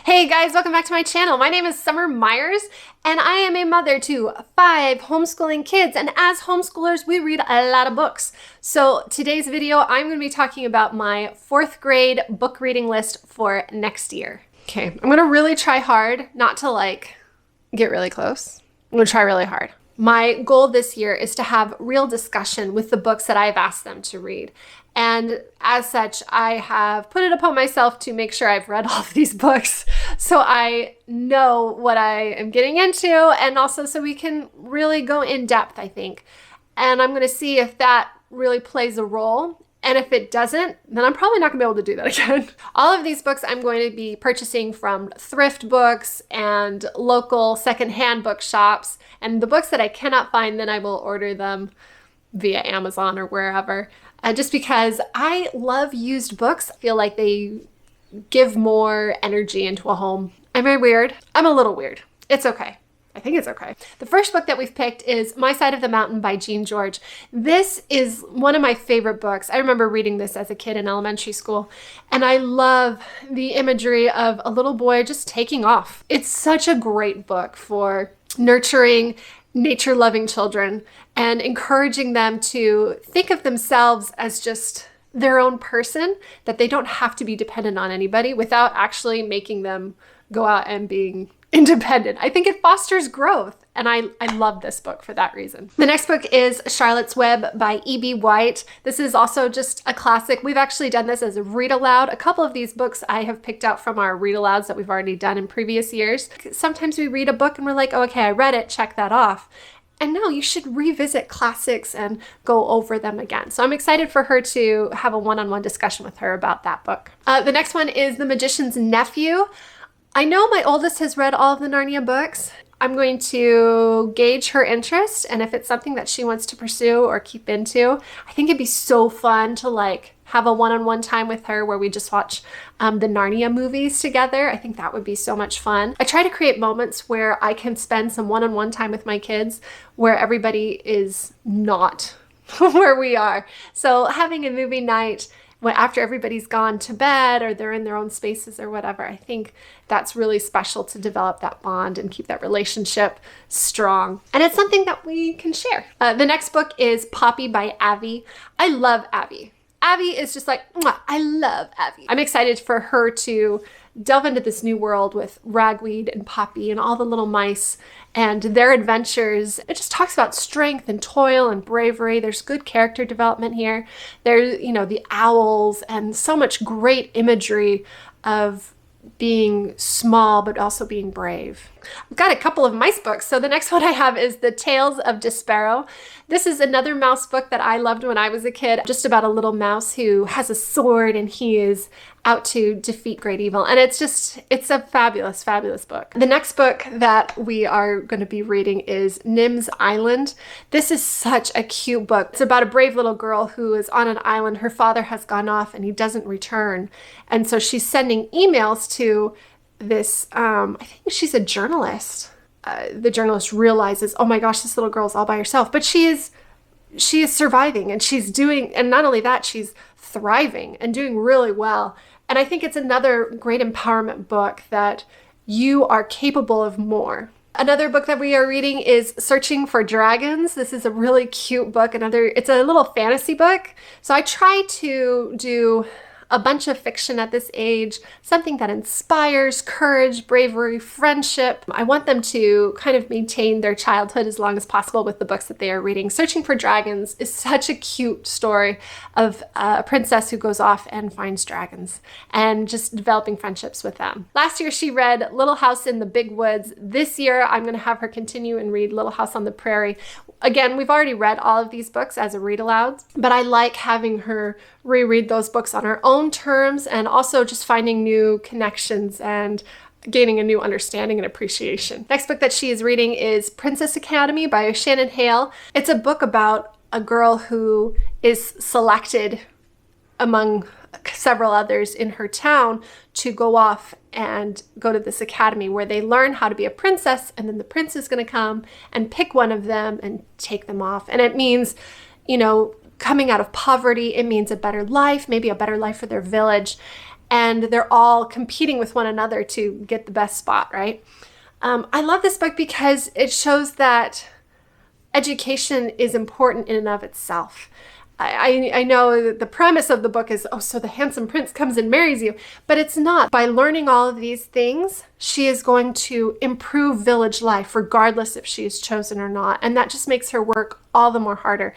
Hey guys, welcome back to my channel. My name is Summer Meyers and I am a mother to 5 homeschooling kids, and as homeschoolers we read a lot of books. So today's video I'm going to be talking about my 4th grade book reading list for next year. Okay, I'm going to really try hard not to get really close. I'm going to try really hard. My goal this year is to have real discussion with the books that I've asked them to read. And as such, I have put it upon myself to make sure I've read all of these books so I know what I am getting into, and also so we can really go in depth, I think. And I'm going to see if that really plays a role. And if it doesn't, then I'm probably not gonna be able to do that again. All of these books I'm going to be purchasing from thrift books and local secondhand bookshops. And the books that I cannot find, then I will order them via Amazon or wherever. Just because I love used books. I feel like they give more energy into a home. Am I weird? I'm a little weird. It's okay. I think it's okay. The first book that we've picked is My Side of the Mountain by Jean George. This is one of my favorite books. I remember reading this as a kid in elementary school, and I love the imagery of a little boy just taking off. It's such a great book for nurturing nature-loving children and encouraging them to think of themselves as just their own person, that they don't have to be dependent on anybody without actually making them go out and being independent. I think it fosters growth, and I love this book for that reason. The next book is Charlotte's Web by E.B. White. This is also just a classic. We've actually done this as a read aloud. A couple of these books I have picked out from our read alouds that we've already done in previous years. Sometimes we read a book and we're like, oh, okay, I read it, check that off. And no, you should revisit classics and go over them again. So I'm excited for her to have a one-on-one discussion with her about that book. The next one is The Magician's Nephew. I know my oldest has read all of the Narnia books. I'm going to gauge her interest, and if it's something that she wants to pursue or keep into, I think it'd be so fun to have a one-on-one time with her where we just watch the Narnia movies together. I think that would be so much fun. I try to create moments where I can spend some one-on-one time with my kids where everybody is not where we are. So having a movie night after everybody's gone to bed or they're in their own spaces or whatever, I think that's really special to develop that bond and keep that relationship strong. And it's something that we can share. The next book is Poppy by Abby. I love Abby. Abby is just like, mwah, I love Abby. I'm excited for her to delve into this new world with Ragweed and Poppy and all the little mice and their adventures. It just talks about strength and toil and bravery. There's good character development here. There's, the owls and so much great imagery of being small but also being brave. I've got a couple of mice books. So the next one I have is The Tales of Despero. This is another mouse book that I loved when I was a kid, just about a little mouse who has a sword and he is out to defeat great evil. And it's a fabulous, fabulous book. The next book that we are going to be reading is Nim's Island. This is such a cute book. It's about a brave little girl who is on an island. Her father has gone off and he doesn't return. And so she's sending emails to this, I think she's a journalist. The journalist realizes, oh my gosh, this little girl's all by herself, but she is surviving, and she's doing, and not only that, she's thriving and doing really well. And I think it's another great empowerment book that you are capable of more. Another book that we are reading is Searching for Dragons. This is a really cute book. It's a little fantasy book. So I try to do a bunch of fiction at this age, something that inspires courage, bravery, friendship. I want them to kind of maintain their childhood as long as possible with the books that they are reading. Searching for Dragons is such a cute story of a princess who goes off and finds dragons and just developing friendships with them. Last year she read Little House in the Big Woods. This year I'm going to have her continue and read Little House on the Prairie. Again, we've already read all of these books as a read aloud, but I like having her reread those books on her own terms and also just finding new connections and gaining a new understanding and appreciation. Next book that she is reading is Princess Academy by Shannon Hale. It's a book about a girl who is selected among several others in her town to go off and go to this academy where they learn how to be a princess, and then the prince is going to come and pick one of them and take them off. And it means, coming out of poverty. It means a better life, maybe a better life for their village. and they're all competing with one another to get the best spot, right? I love this book because it shows that education is important in and of itself. I know that the premise of the book is, oh, so the handsome prince comes and marries you, but it's not. By learning all of these things, she is going to improve village life regardless if she is chosen or not. And that just makes her work all the more harder.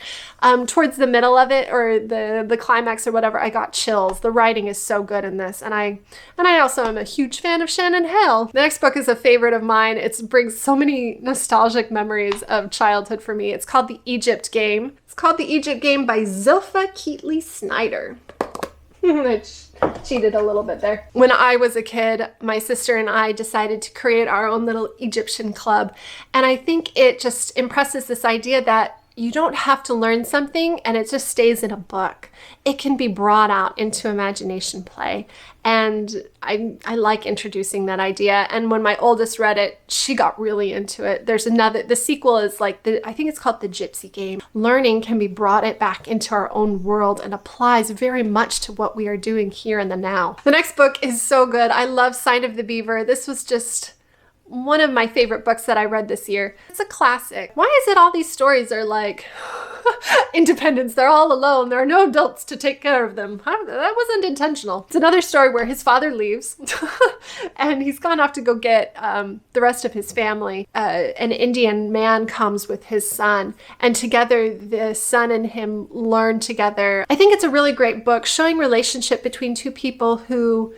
Towards the middle of it, or the climax or whatever, I got chills. The writing is so good in this. And I also am a huge fan of Shannon Hale. The next book is a favorite of mine. It brings so many nostalgic memories of childhood for me. It's called The Egypt Game. It's called The Egypt Game by Zilpha Keatley Snyder. I cheated a little bit there. When I was a kid, my sister and I decided to create our own little Egyptian club. And I think it just impresses this idea that you don't have to learn something and it just stays in a book. It can be brought out into imagination play. And I like introducing that idea. And when my oldest read it, she got really into it. There's another, the sequel is like, I think it's called The Gypsy Game. Learning can be brought it back into our own world and applies very much to what we are doing here in the now. The next book is so good. I love Sign of the Beaver. This was just one of my favorite books that I read this year. It's a classic. Why is it all these stories are like independence? They're all alone. There are no adults to take care of them. That wasn't intentional. It's another story where his father leaves and he's gone off to go get the rest of his family. An Indian man comes with his son, and together the son and him learn together. I think it's a really great book showing relationship between two people who,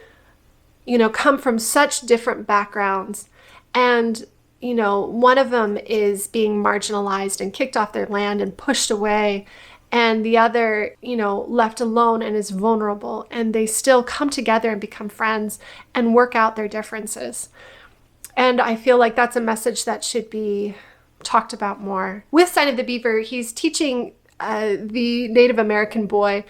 you know, come from such different backgrounds. And, you know, one of them is being marginalized and kicked off their land and pushed away. And the other, you know, left alone and is vulnerable. And they still come together and become friends and work out their differences. And I feel like that's a message that should be talked about more. With Sign of the Beaver, he's teaching the Native American boy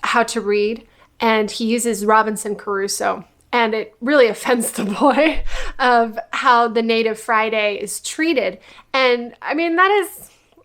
how to read. And he uses Robinson Crusoe. And it really offends the boy of how the Native Friday is treated. And I mean,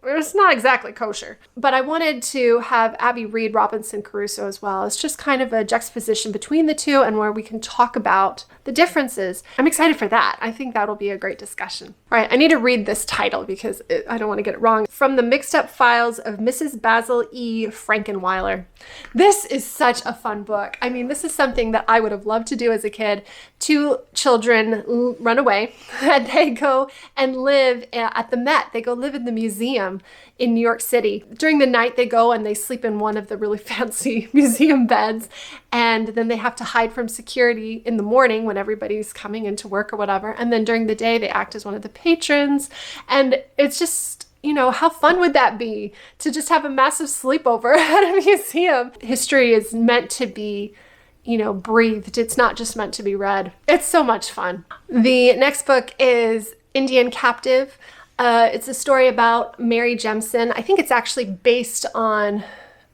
it's not exactly kosher. But I wanted to have Abby read Robinson Crusoe as well. It's just kind of a juxtaposition between the two and where we can talk about the differences. I'm excited for that. I think that'll be a great discussion. All right, I need to read this title because I don't want to get it wrong. From the Mixed Up Files of Mrs. Basil E. Frankenweiler. This is such a fun book. I mean, this is something that I would have loved to do as a kid. Two children run away and they go and live at the Met. They go live in the museum in New York City. During the night, they go and they sleep in one of the really fancy museum beds. And then they have to hide from security in the morning when everybody's coming into work or whatever. And then during the day, they act as one of the patrons. And it's just, you know, how fun would that be to just have a massive sleepover at a museum? History is meant to be, you know, breathed. It's not just meant to be read. It's so much fun. The next book is Indian Captive. It's a story about Mary Jemison. I think it's actually based on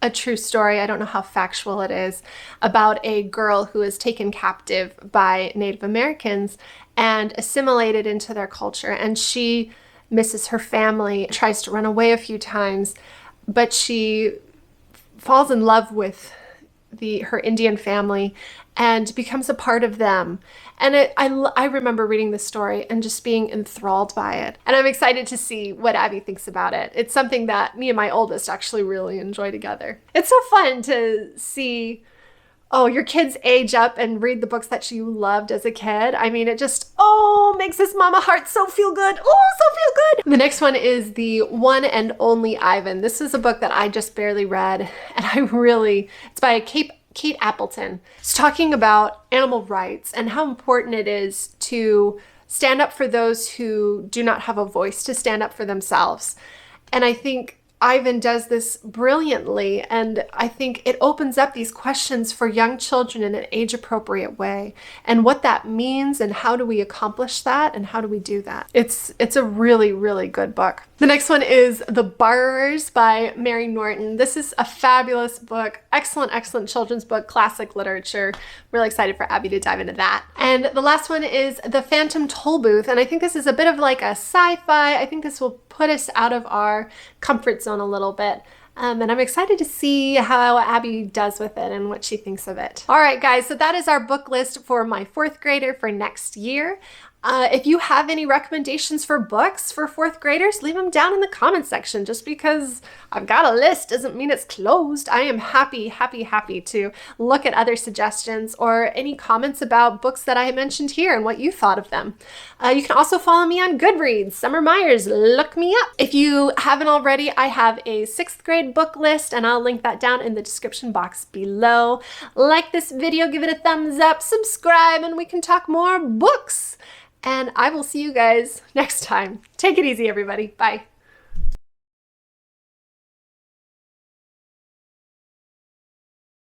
a true story. I don't know how factual it is, about a girl who is taken captive by Native Americans and assimilated into their culture. And she misses her family, tries to run away a few times, but she falls in love with her Indian family and becomes a part of them. And I remember reading this story and just being enthralled by it. And I'm excited to see what Abby thinks about it. It's something that me and my oldest actually really enjoy together. It's so fun to see, oh, your kids age up and read the books that you loved as a kid. I mean, it just, makes this mama heart so feel good. Oh, so feel good. The next one is The One and Only Ivan. This is a book that I just barely read. And it's by Kate Appleton. It's talking about animal rights and how important it is to stand up for those who do not have a voice, to stand up for themselves. And I think Ivan does this brilliantly, and I think it opens up these questions for young children in an age-appropriate way, and what that means, and how do we accomplish that, and how do we do that. It's a really, really good book. The next one is The Borrowers by Mary Norton. This is a fabulous book, excellent children's book, classic literature. Really excited for Abby to dive into that. And the last one is The Phantom Tollbooth, and I think this is a bit of like a sci-fi. I think this will put us out of our comfort zone a little bit. And I'm excited to see how Abby does with it and what she thinks of it. All right, guys, so that is our book list for my fourth grader for next year. If you have any recommendations for books for fourth graders, leave them down in the comment section. Just because I've got a list doesn't mean it's closed. I am happy to look at other suggestions or any comments about books that I mentioned here and what you thought of them. You can also follow me on Goodreads, Summer Meyers, look me up. If you haven't already, I have a 6th grade book list and I'll link that down in the description box below. Like this video, give it a thumbs up, subscribe, and we can talk more books. And I will see you guys next time. Take it easy, everybody. Bye.